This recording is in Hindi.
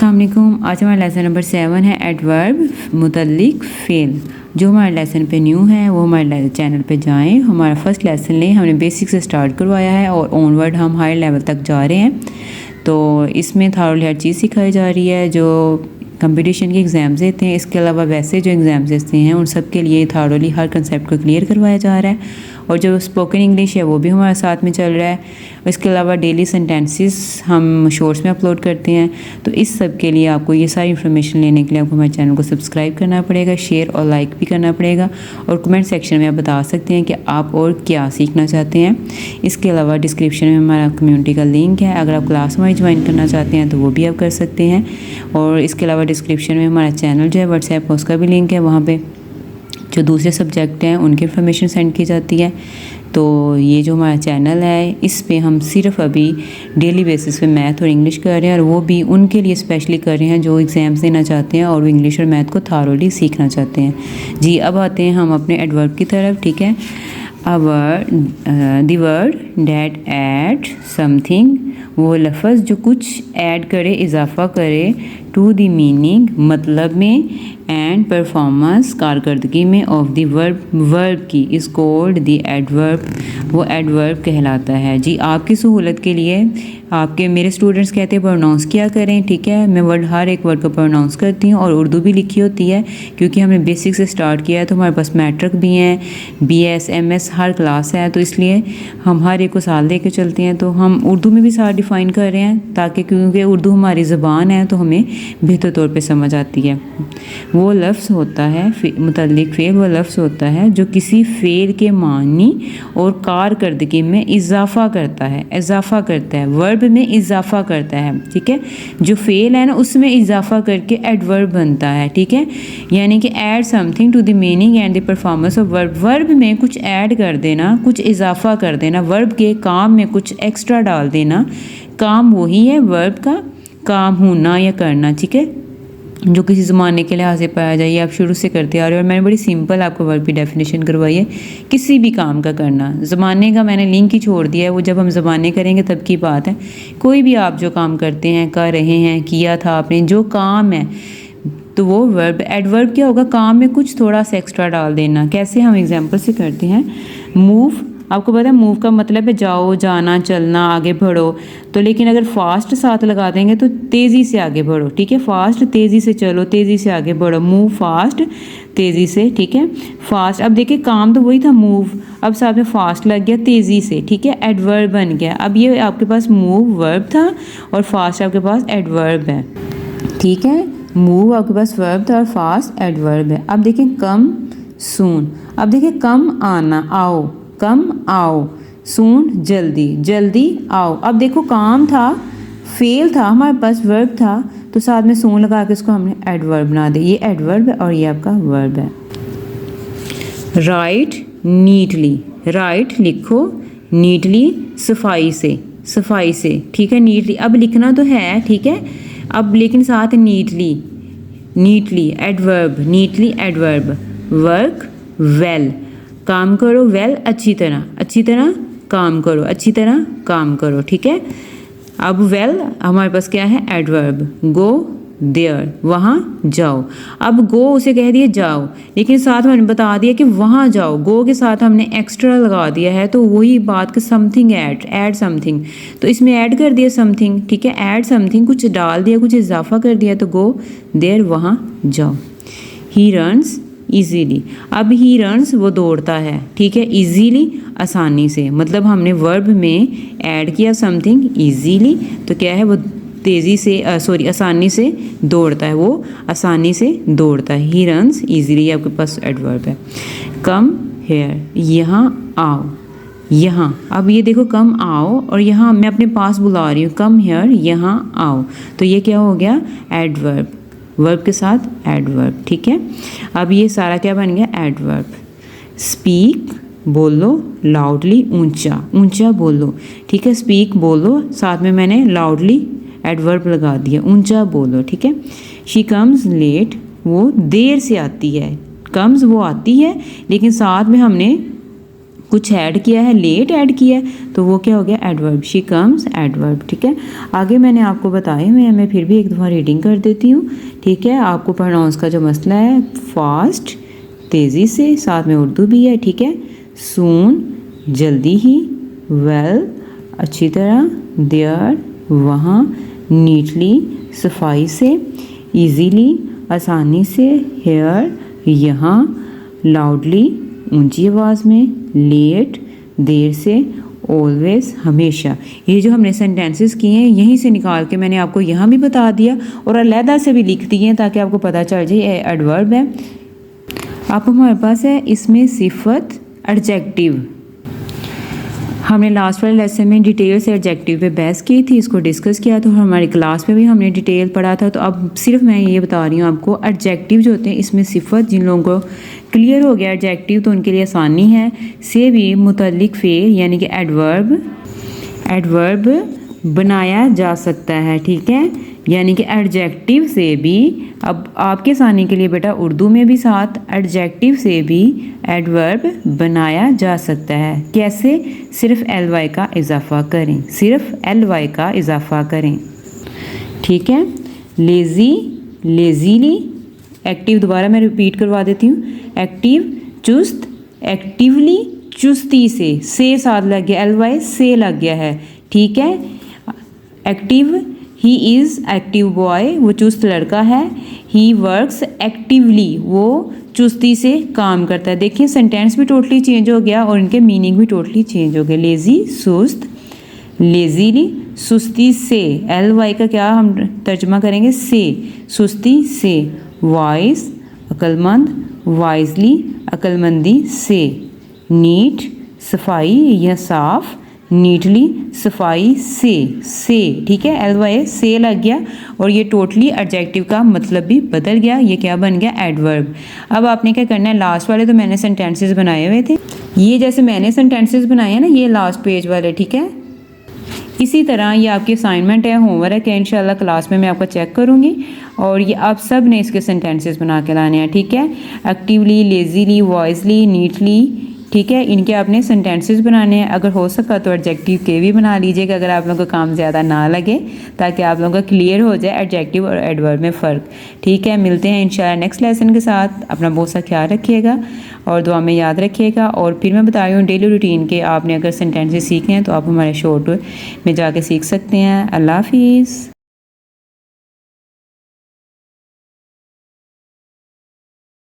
अस्सलाम वालेकुम। आज हमारा लेसन नंबर 7 है एडवर्ब मुतल्लिक फ़ेल। जो हमारे लेसन पे न्यू है वो हमारे चैनल पे जाएं, हमारा फर्स्ट लेसन लें। हमने बेसिक से स्टार्ट करवाया है और ऑनवर्ड हम हाई लेवल तक जा रहे हैं। तो इसमें थारोली हर चीज़ सिखाई जा रही है। जो कंपटीशन के एग्ज़ाम्स देते हैं, इसके अलावा वैसे जो एग्ज़ाम्स देते हैं उन सब के लिए थारोली हर कंसेप्ट को क्लियर करवाया जा रहा है। और जो स्पोकन इंग्लिश है वो भी हमारे साथ में चल रहा है। इसके अलावा डेली सेंटेंसेस हम शॉर्ट्स में अपलोड करते हैं। तो इस सब के लिए आपको ये सारी इन्फॉर्मेशन लेने के लिए आपको हमारे चैनल को सब्सक्राइब करना पड़ेगा, शेयर और लाइक भी करना पड़ेगा। और कमेंट सेक्शन में आप बता सकते हैं कि आप और क्या सीखना चाहते हैं। इसके अलावा डिस्क्रिप्शन में हमारा कम्युनिटी का लिंक है, अगर आप क्लास हमारी ज्वाइन करना चाहते हैं तो वो भी आप कर सकते हैं। और इसके अलावा डिस्क्रिप्शन में हमारा चैनल जो है व्हाट्सएप का, उसका भी लिंक है। वहाँ पर जो दूसरे सब्जेक्ट हैं उनकी इन्फॉर्मेशन सेंड की जाती है। तो ये जो हमारा चैनल है इस पे हम सिर्फ अभी डेली बेसिस पे मैथ और इंग्लिश कर रहे हैं, और वो भी उनके लिए स्पेशली कर रहे हैं जो एग्ज़ाम्स देना चाहते हैं और वो इंग्लिश और मैथ को थारोली सीखना चाहते हैं। जी, अब आते हैं हम अपने एडवर्ब की तरफ। ठीक है, the word that add something, वो लफ्ज़ जो कुछ ऐड करे, इजाफा करे, टू द मीनिंग, मतलब में, एंड परफॉर्मेंस, कारकर्दगी में, ऑफ द वर्ब की, इज़ कॉल्ड द एडवर्ब, वो एडवर्ब कहलाता है। जी, आपकी सहूलत के लिए आपके मेरे स्टूडेंट्स कहते हैं प्रोनाउंस किया करें। ठीक है, मैं हर एक वर्ड को प्रोनाउंस करती हूँ और उर्दू भी लिखी होती है, क्योंकि हमने बेसिक से स्टार्ट किया है। तो हमारे पास मैट्रिक भी हैं, BS MS हर क्लास है, तो इसलिए हम हर एक को साथ लेके चलते हैं। तो हम उर्दू में भी साथ डिफ़ाइन कर रहे हैं, ताकि क्योंकि उर्दू हमारी ज़बान है तो हमें बेहतर तौर पे समझ आती है। वो लफ्ज़ होता है मुतल्लिक फ़ेल, वो लफ्ज़ होता है जो किसी फ़ेल के मानी और कारकर्दगी में इजाफ़ा करता है, इजाफ़ा करता है, वर्ब में इजाफ़ा करता है। ठीक है, जो फ़ेल है ना उसमें इजाफ़ा करके एडवर्ब बनता है। ठीक है, यानी कि add something to the meaning and the performance of verb, verb में कुछ ऐड कर देना, कुछ इजाफ़ा कर देना, वर्ब के काम में कुछ एक्स्ट्रा डाल देना। काम वही है वर्ब का, काम होना या करना। ठीक है, जो किसी ज़माने के लिहाज से पाया जाए, आप शुरू से करते आ रहे हो। और मैंने बड़ी सिंपल आपको वर्ब की डेफिनेशन करवाई है, किसी भी काम का करना। ज़माने का मैंने लिंक ही छोड़ दिया है, वो जब हम ज़माने करेंगे तब की बात है। कोई भी आप जो काम करते हैं, कर रहे हैं, किया था आपने, जो काम है, तो वो वर्ब। एडवर्ब क्या होगा, काम में कुछ थोड़ा सा एक्स्ट्रा डाल देना। कैसे, हम एग्जाम्पल से करते हैं। मूव, आपको पता है मूव का मतलब है जाओ, जाना, चलना, आगे बढ़ो। तो लेकिन अगर फास्ट साथ लगा देंगे तो तेज़ी से आगे बढ़ो। ठीक है, फास्ट तेज़ी से चलो, तेज़ी से आगे बढ़ो, मूव फास्ट, तेज़ी से। ठीक है, फास्ट, अब देखिए काम तो वही था मूव, अब साथ में फास्ट लग गया, तेज़ी से। ठीक है, एडवर्ब बन गया। अब ये आपके पास मूव वर्ब था और फास्ट आपके पास एडवर्ब है। ठीक है, मूव आपके पास वर्ब था और फास्ट एडवर्ब है। अब देखिए कम सून, अब देखिए कम आना, आओ, कम आओ, सून जल्दी, जल्दी आओ। अब देखो काम था, फेल था, हमारे पास वर्ब था, तो साथ में सून लगा के इसको हमने एडवर्ब बना दिया। ये एडवर्ब है और ये आपका वर्ब है। राइट नीटली, राइट लिखो, नीटली सफाई से, सफाई से। ठीक है, नीटली अब लिखना तो है। ठीक है, अब लेकिन साथ neatly, neatly adverb, neatly adverb. Work well, काम करो, वेल अच्छी तरह, अच्छी तरह काम करो, अच्छी तरह काम करो। ठीक है, अब वेल हमारे पास क्या है, एडवर्ब। गो देयर, वहाँ जाओ। अब गो उसे कह दिया जाओ, लेकिन साथ में हमने बता दिया कि वहाँ जाओ। गो के साथ हमने एक्स्ट्रा लगा दिया है, तो वही बात कि समथिंग ऐड समथिंग, तो इसमें ऐड कर दिया समथिंग। ठीक है, ऐड समथिंग, कुछ डाल दिया, कुछ इजाफा कर दिया, तो गो देयर, वहाँ जाओ। ही रन्स ईजीली, अब ही रन्स वो दौड़ता है। ठीक है, ईजीली आसानी से, मतलब हमने वर्ब में ऐड किया समथिंग ईजीली, तो क्या है वो तेज़ी से, आसानी से दौड़ता है, वो आसानी से दौड़ता है। ही रन्स ईजीली आपके पास एडवर्ब है। कम हेयर, यहाँ आओ, यहाँ, अब ये देखो कम आओ और यहाँ मैं अपने पास बुला रही हूँ, कम हेयर, यहाँ आओ, तो ये क्या हो गया, एडवर्ब, वर्ब के साथ एडवर्ब। ठीक है, अब ये सारा क्या बन गया, एडवर्ब। स्पीक बोलो, लाउडली ऊंचा, ऊंचा बोलो। ठीक है, स्पीक बोलो, साथ में मैंने लाउडली एडवर्ब लगा दिया, ऊंचा बोलो। ठीक है, शी कम्स लेट, वो देर से आती है। कम्स वो आती है, लेकिन साथ में हमने कुछ ऐड किया है, लेट ऐड किया है, तो वो क्या हो गया एडवर्ब, शी कम्स एडवर्ब। ठीक है, आगे मैंने आपको बताए हुए हैं, मैं फिर भी एक दफ़ा रीडिंग कर देती हूँ। ठीक है, आपको प्रोनाउंस का जो मसला है, फास्ट तेज़ी से, साथ में उर्दू भी है। ठीक है, सून जल्दी ही, वेल अच्छी तरह, देयर वहाँ, नीटली सफाई से, ईजीली आसानी से, हेयर यहाँ, लाउडली ऊंची आवाज़ में, लेट देर से, ऑलवेज हमेशा। ये जो हमने सेंटेंसेस किए हैं यहीं से निकाल के मैंने आपको यहाँ भी बता दिया और अलहदा से भी लिख दिए ताकि आपको पता चल जाए ये एडवर्ब है। अब हमारे पास है इसमें सिफत एडजेक्टिव। हमने लास्ट वाले लेसन में डिटेल से एडजेक्टिव पे बहस की थी, इसको डिस्कस किया तो हमारी क्लास में भी हमने डिटेल पढ़ा था। तो अब सिर्फ मैं ये बता रही हूँ आपको, एडजेक्टिव जो होते हैं इसमें सिफत, जिन लोगों को क्लियर हो गया एडजेक्टिव तो उनके लिए आसानी है, से भी मुतल्लिक फ़ेल यानी कि एडवर्ब बनाया जा सकता है। ठीक है, यानी कि एडजेक्टिव से भी, अब आपके आसानी के लिए बेटा उर्दू में भी साथ एडजेक्टिव से भी एडवर्ब बनाया जा सकता है। कैसे? सिर्फ ly का इजाफा करें, सिर्फ ly का इजाफा करें। ठीक है, लेज़ी लेज़ीली, एक्टिव दोबारा मैं रिपीट करवा देती हूँ, एक्टिव चुस्त, एक्टिवली चुस्ती से साथ लग गया, ly से लग गया है। ठीक है, active, he is active boy, वो चुस्त लड़का है। ही वर्क्स एक्टिवली, वो चुस्ती से काम करता है। देखिए सेंटेंस भी टोटली चेंज हो गया और इनके मीनिंग भी टोटली चेंज हो गए। लेज़ी सुस्त, लेज़ीली सुस्ती से, ly का क्या हम तर्जमा करेंगे, से, सुस्ती से। वाइज अक्लमंद, वाइजली अक्लमंदी से। नीट सफाई या साफ, नीटली सफाई से। ठीक है, ly से लग गया और ये टोटली एडजेक्टिव का मतलब भी बदल गया, ये क्या बन गया एडवर्ब। अब आपने क्या करना है, लास्ट वाले तो मैंने सेंटेंसेस बनाए हुए थे, ये जैसे मैंने सेंटेंसेस बनाए हैं ना ये लास्ट पेज वाले। ठीक है, इसी तरह ये आपकी असाइनमेंट है, होमवर्क है, इंशाल्लाह क्लास में मैं आपको चेक करूँगी और ये आप सब ने इसके सेंटेंसेस बना के लाने हैं। ठीक है, एक्टिवली, लेज़ीली, वॉइसली, नीटली, ठीक है, इनके आपने सेंटेंसेस बनाने हैं। अगर हो सका तो एडजेक्टिव के भी बना लीजिएगा अगर आप लोगों को काम ज़्यादा ना लगे, ताकि आप लोगों को क्लियर हो जाए एडजेक्टिव और एडवर्ब में फ़र्क। ठीक है, मिलते हैं इंशाल्लाह नेक्स्ट लेसन के साथ। अपना बहुत सा ख्याल रखिएगा और दुआ में याद रखिएगा। और फिर मैं बता रही हूँ डेली रूटीन के आपने अगर सेंटेंसेस सीखे हैं तो आप हमारे शॉर्ट में जाके सीख सकते हैं। अल्लाह हाफिज़।